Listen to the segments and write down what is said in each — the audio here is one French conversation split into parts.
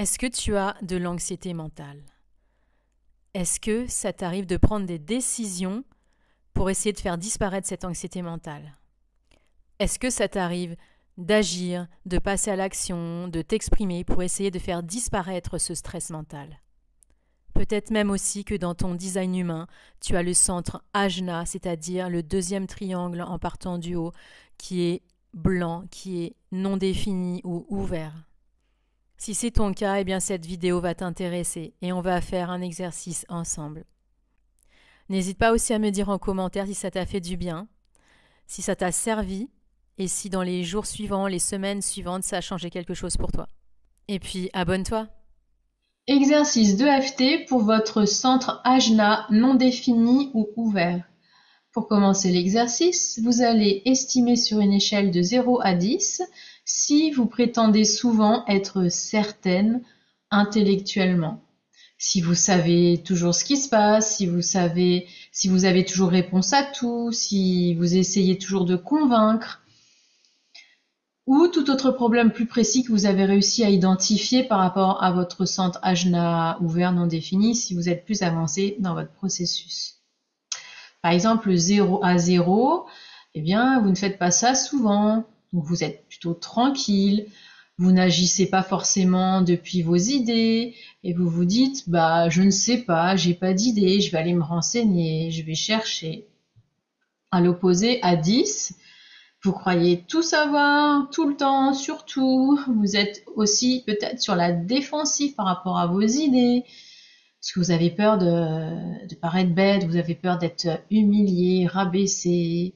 Est-ce que tu as de l'anxiété mentale? Est-ce que ça t'arrive de prendre des décisions pour essayer de faire disparaître cette anxiété mentale? Est-ce que ça t'arrive d'agir, de passer à l'action, de t'exprimer pour essayer de faire disparaître ce stress mental? Peut-être même aussi que dans ton design humain, tu as le centre Ajna, c'est-à-dire le deuxième triangle en partant du haut, qui est blanc, qui est non défini ou ouvert. Si c'est ton cas, eh bien cette vidéo va t'intéresser et on va faire un exercice ensemble. N'hésite pas aussi à me dire en commentaire si ça t'a fait du bien, si ça t'a servi et si dans les jours suivants, les semaines suivantes, ça a changé quelque chose pour toi. Et puis, abonne-toi. Exercice 2FT pour votre centre Ajna non défini ou ouvert. Pour commencer l'exercice, vous allez estimer sur une échelle de 0 à 10 si vous prétendez souvent être certaine intellectuellement. Si vous savez toujours ce qui se passe, si vous avez toujours réponse à tout, si vous essayez toujours de convaincre, ou tout autre problème plus précis que vous avez réussi à identifier par rapport à votre centre Ajna ouvert non défini si vous êtes plus avancé dans votre processus. Par exemple, 0 à 0, eh bien, vous ne faites pas ça souvent, donc vous êtes plutôt tranquille, vous n'agissez pas forcément depuis vos idées, et vous vous dites, bah, je ne sais pas, j'ai pas d'idée, je vais aller me renseigner, je vais chercher. À l'opposé, à 10, vous croyez tout savoir, tout le temps, sur tout. Vous êtes aussi peut-être sur la défensive par rapport à vos idées, parce que vous avez peur de paraître bête, vous avez peur d'être humilié, rabaissé.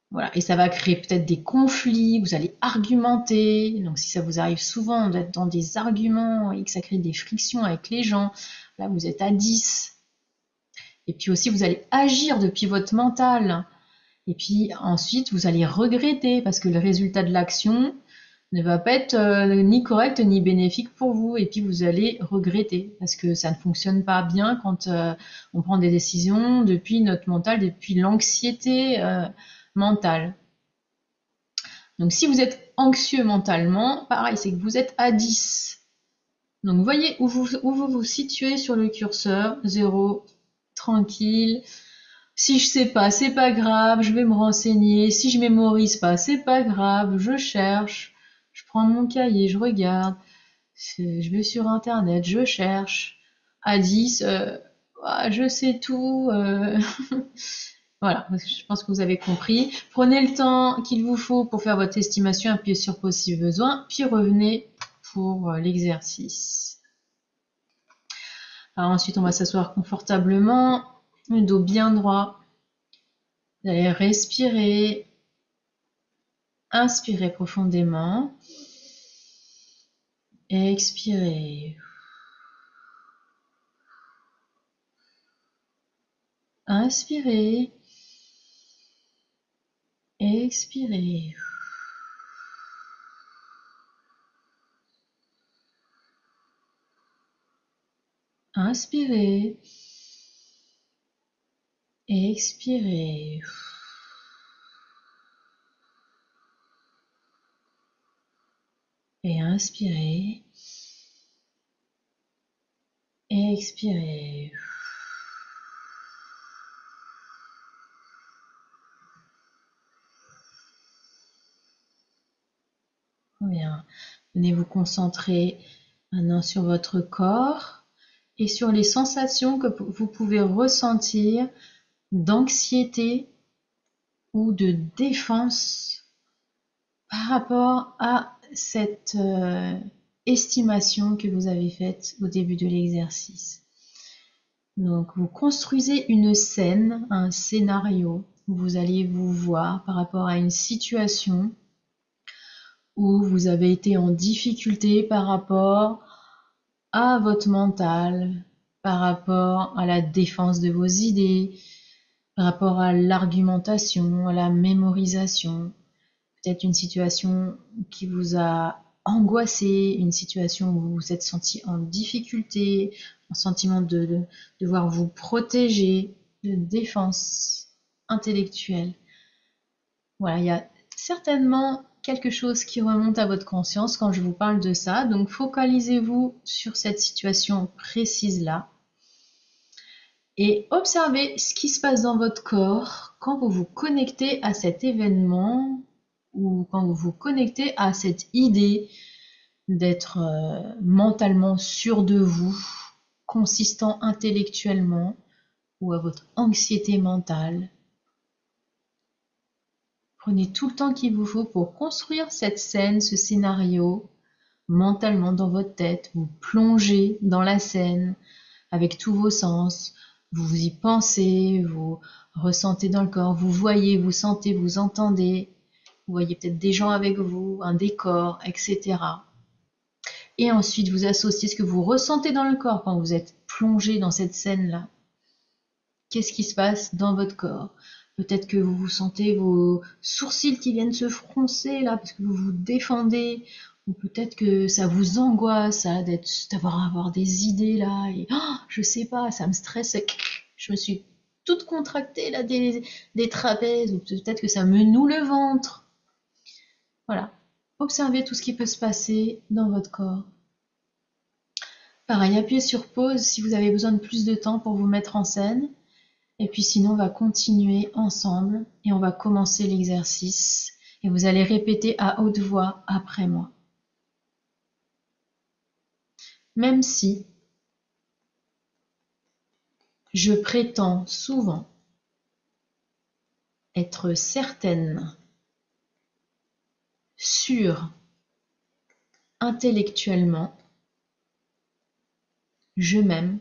Voilà. Et ça va créer peut-être des conflits, vous allez argumenter. Donc si ça vous arrive souvent d'être dans des arguments et que ça crée des frictions avec les gens, là vous êtes à 10. Et puis aussi vous allez agir depuis votre mental. Et puis ensuite, vous allez regretter parce que le résultat de l'action ne va pas être ni correct ni bénéfique pour vous. Et puis vous allez regretter parce que ça ne fonctionne pas bien quand on prend des décisions depuis notre mental, depuis l'anxiété mentale. Donc si vous êtes anxieux mentalement, pareil, c'est que vous êtes à 10. Donc vous voyez où vous situez sur le curseur, 0, tranquille. Si je sais pas, c'est pas grave, je vais me renseigner. Si je mémorise pas, c'est pas grave, je cherche. Je prends mon cahier, je regarde. Je vais sur internet, je cherche. À 10, je sais tout. Voilà, je pense que vous avez compris. Prenez le temps qu'il vous faut pour faire votre estimation, appuyez sur pause si besoin, puis revenez pour l'exercice. Alors ensuite, on va s'asseoir confortablement, le dos bien droit. Vous allez respirer, inspirez profondément, expirez, inspirez, expirez, inspirez, expirez, et inspirez, expirez. Bien. Venez vous concentrer maintenant sur votre corps et sur les sensations que vous pouvez ressentir d'anxiété ou de défense par rapport à cette estimation que vous avez faite au début de l'exercice. Donc vous construisez une scène, un scénario où vous allez vous voir par rapport à une situation où vous avez été en difficulté par rapport à votre mental, par rapport à la défense de vos idées, par rapport à l'argumentation, à la mémorisation. Peut-être une situation qui vous a angoissé, une situation où vous vous êtes senti en difficulté, un sentiment de devoir vous protéger, de défense intellectuelle. Voilà, il y a certainement quelque chose qui remonte à votre conscience quand je vous parle de ça. Donc focalisez-vous sur cette situation précise-là et observez ce qui se passe dans votre corps quand vous vous connectez à cet événement ou quand vous vous connectez à cette idée d'être mentalement sûr de vous, consistant intellectuellement, ou à votre anxiété mentale. Prenez tout le temps qu'il vous faut pour construire cette scène, ce scénario, mentalement dans votre tête. Vous plongez dans la scène avec tous vos sens. Vous y pensez, vous ressentez dans le corps, vous voyez, vous sentez, vous entendez. Vous voyez peut-être des gens avec vous, un décor, etc. Et ensuite, vous associez ce que vous ressentez dans le corps quand vous êtes plongé dans cette scène-là. Qu'est-ce qui se passe dans votre corps? Peut-être que vous sentez vos sourcils qui viennent se froncer là parce que vous vous défendez, ou peut-être que ça vous angoisse d'avoir des idées là et je sais pas, ça me stresse, je me suis toute contractée là des trapèzes, ou peut-être que ça me noue le ventre. Voilà, observez tout ce qui peut se passer dans votre corps. Pareil, appuyez sur pause si vous avez besoin de plus de temps pour vous mettre en scène. Et puis sinon, on va continuer ensemble et on va commencer l'exercice. Et vous allez répéter à haute voix après moi. Même si je prétends souvent être certaine, sûre, intellectuellement, je m'aime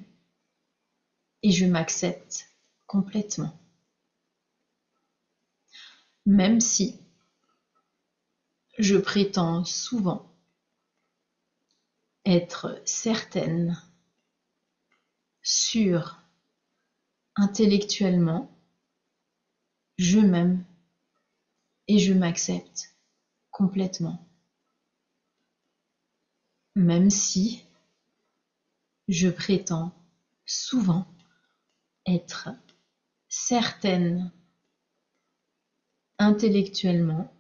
et je m'accepte complètement. Même si je prétends souvent être certaine, sûre, intellectuellement, je m'aime et je m'accepte complètement. Même si je prétends souvent être certaine intellectuellement,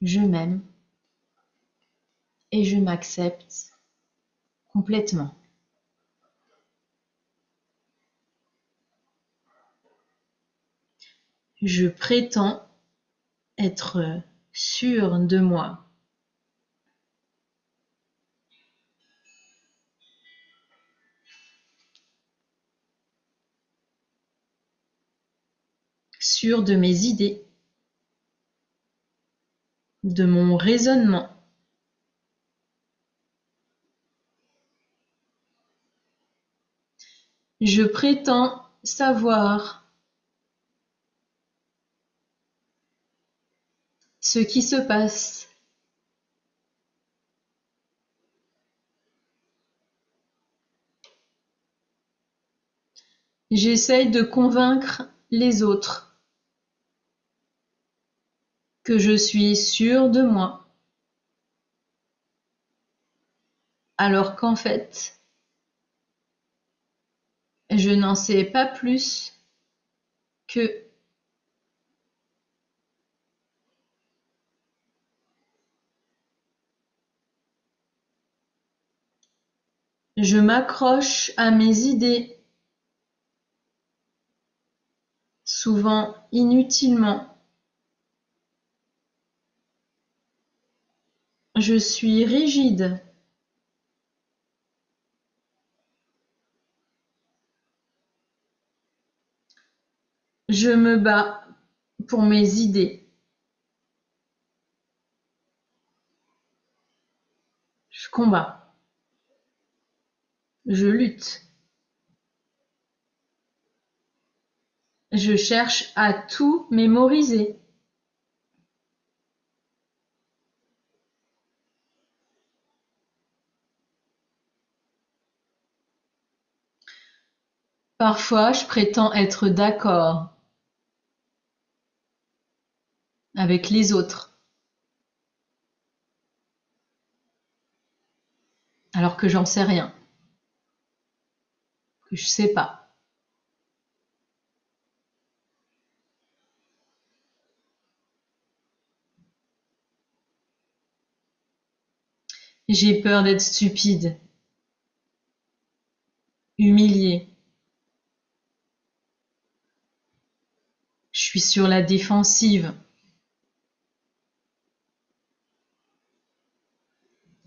je m'aime et je m'accepte complètement. Je prétends être sûre de moi. Sûre de mes idées, de mon raisonnement. Je prétends savoir ce qui se passe. J'essaye de convaincre les autres que je suis sûre de moi, alors qu'en fait, je n'en sais pas plus que je m'accroche à mes idées, souvent inutilement. Je suis rigide. Je me bats pour mes idées. Je combats. Je lutte. Je cherche à tout mémoriser. Parfois, je prétends être d'accord avec les autres, alors que j'en sais rien, que je sais pas. J'ai peur d'être stupide, humilié. Je suis sur la défensive.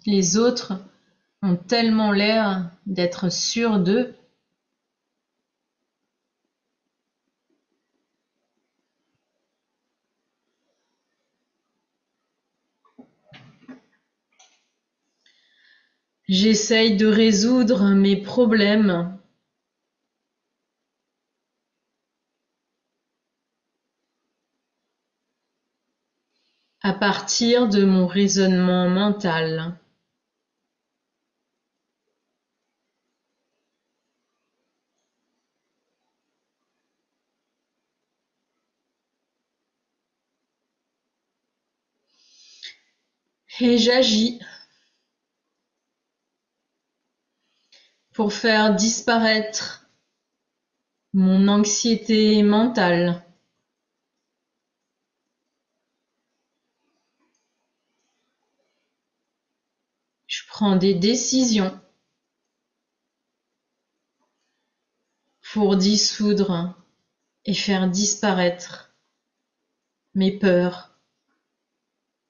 Les autres ont tellement l'air d'être sûrs d'eux. J'essaye de résoudre mes problèmes. À partir de mon raisonnement mental. Et j'agis pour faire disparaître mon anxiété mentale. Je prends des décisions pour dissoudre et faire disparaître mes peurs,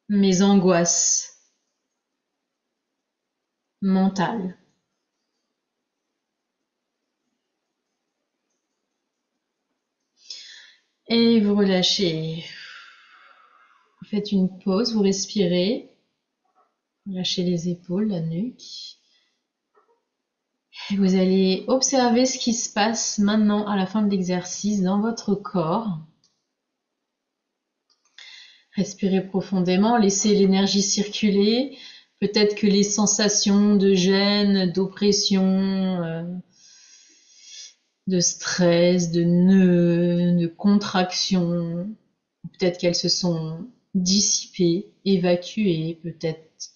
mes angoisses mentales. Et vous relâchez. Vous faites une pause, vous respirez. Lâchez les épaules, la nuque. Et vous allez observer ce qui se passe maintenant à la fin de l'exercice dans votre corps. Respirez profondément, laissez l'énergie circuler. Peut-être que les sensations de gêne, d'oppression, de stress, de nœuds, de contraction, peut-être qu'elles se sont dissipées, évacuées, peut-être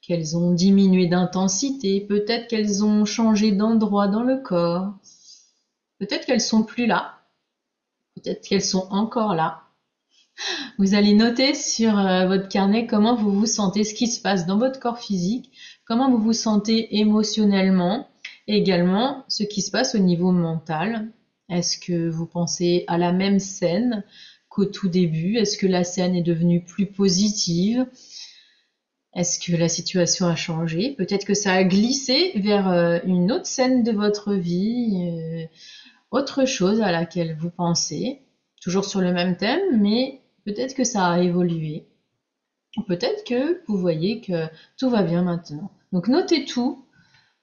qu'elles ont diminué d'intensité, peut-être qu'elles ont changé d'endroit dans le corps, peut-être qu'elles sont plus là, peut-être qu'elles sont encore là. Vous allez noter sur votre carnet comment vous vous sentez, ce qui se passe dans votre corps physique, comment vous vous sentez émotionnellement, et également ce qui se passe au niveau mental. Est-ce que vous pensez à la même scène qu'au tout début? Est-ce que la scène est devenue plus positive? Est-ce que la situation a changé? Peut-être que ça a glissé vers une autre scène de votre vie, autre chose à laquelle vous pensez, toujours sur le même thème, mais peut-être que ça a évolué. Peut-être que vous voyez que tout va bien maintenant. Donc notez tout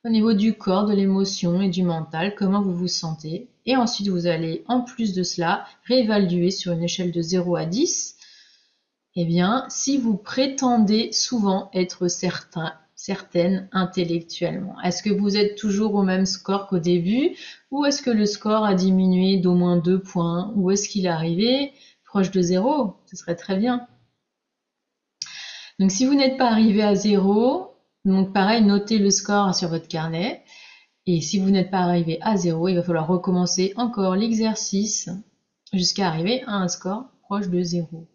au niveau du corps, de l'émotion et du mental, comment vous vous sentez. Et ensuite, vous allez, en plus de cela, réévaluer sur une échelle de 0 à 10. Eh bien, si vous prétendez souvent être certaine intellectuellement, est-ce que vous êtes toujours au même score qu'au début, ou est-ce que le score a diminué d'au moins 2 points, ou est-ce qu'il est arrivé proche de 0? Ce serait très bien. Donc si vous n'êtes pas arrivé à 0, donc pareil, notez le score sur votre carnet. Et si vous n'êtes pas arrivé à 0, il va falloir recommencer encore l'exercice jusqu'à arriver à un score proche de 0.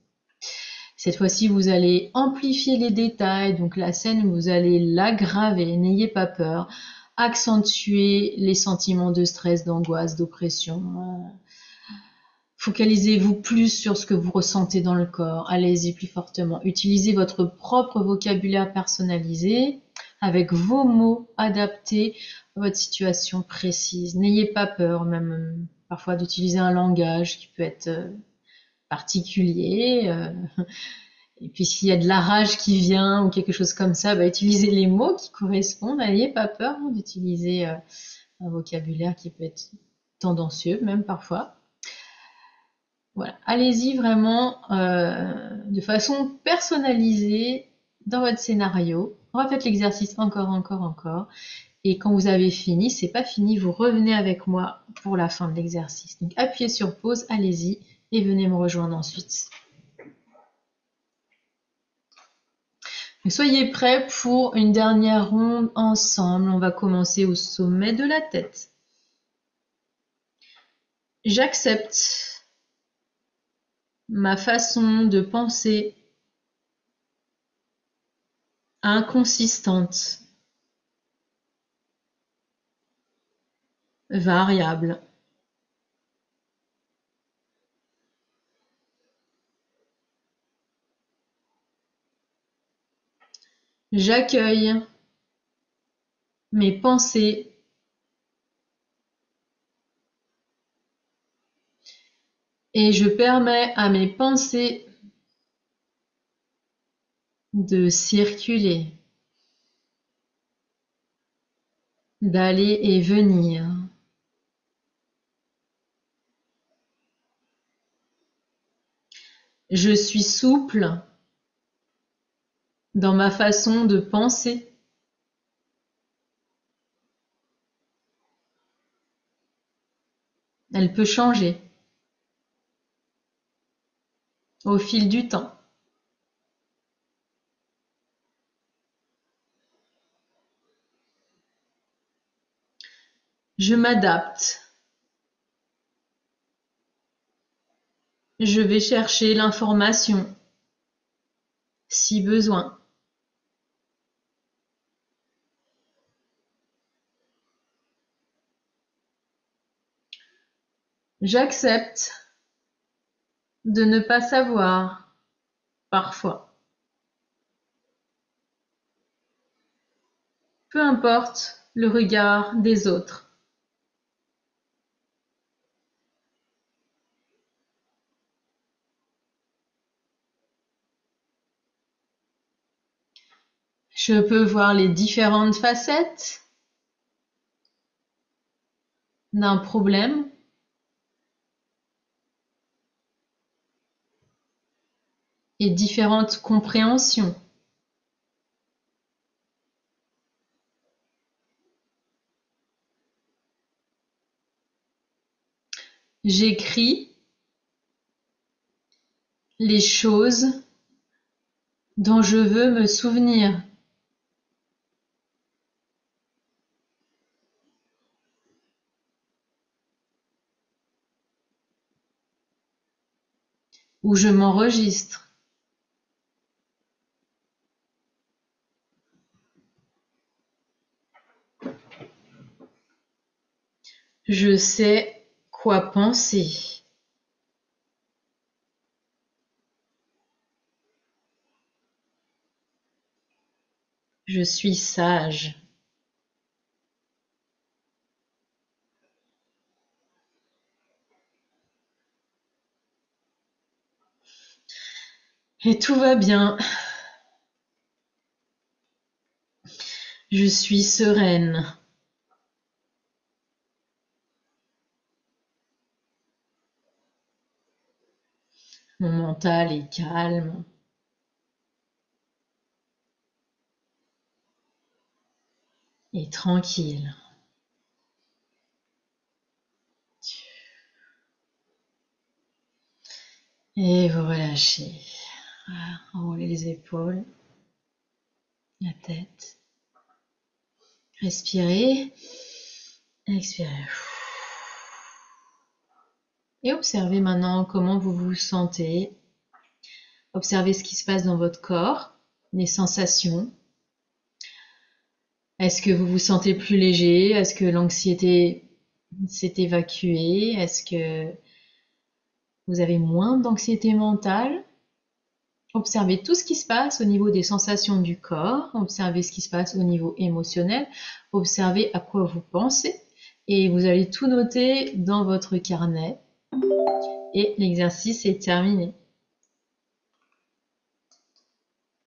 Cette fois-ci, vous allez amplifier les détails, donc la scène, vous allez l'aggraver, n'ayez pas peur, accentuer les sentiments de stress, d'angoisse, d'oppression. Focalisez-vous plus sur ce que vous ressentez dans le corps, allez-y plus fortement. Utilisez votre propre vocabulaire personnalisé, avec vos mots adaptés à votre situation précise. N'ayez pas peur, même parfois, d'utiliser un langage qui peut être particulier. Et puis s'il y a de la rage qui vient ou quelque chose comme ça, utilisez les mots qui correspondent. N'ayez pas peur d'utiliser un vocabulaire qui peut être tendancieux, même parfois. Voilà, allez-y vraiment de façon personnalisée dans votre scénario. Refaites l'exercice encore. Et quand vous avez fini, c'est pas fini, vous revenez avec moi pour la fin de l'exercice. Donc appuyez sur pause, allez-y et venez me rejoindre ensuite. Soyez prêts pour une dernière ronde ensemble. On va commencer au sommet de la tête. J'accepte ma façon de penser inconsistante, variable. J'accueille mes pensées et je permets à mes pensées de circuler, d'aller et venir. Je suis souple dans ma façon de penser. Elle peut changer au fil du temps. Je m'adapte. Je vais chercher l'information si besoin. J'accepte de ne pas savoir, parfois. Peu importe le regard des autres. Je peux voir les différentes facettes d'un problème. Et différentes compréhensions. J'écris les choses dont je veux me souvenir. Ou je m'enregistre. Je sais quoi penser. Je suis sage. Et tout va bien. Je suis sereine. Mon mental est calme. Et tranquille. Et vous relâchez. Enroulez les épaules, la tête. Respirez. Expirez. Et observez maintenant comment vous vous sentez. Observez ce qui se passe dans votre corps, les sensations. Est-ce que vous vous sentez plus léger? Est-ce que l'anxiété s'est évacuée? Est-ce que vous avez moins d'anxiété mentale? Observez tout ce qui se passe au niveau des sensations du corps. Observez ce qui se passe au niveau émotionnel. Observez à quoi vous pensez. Et vous allez tout noter dans votre carnet. Et l'exercice est terminé.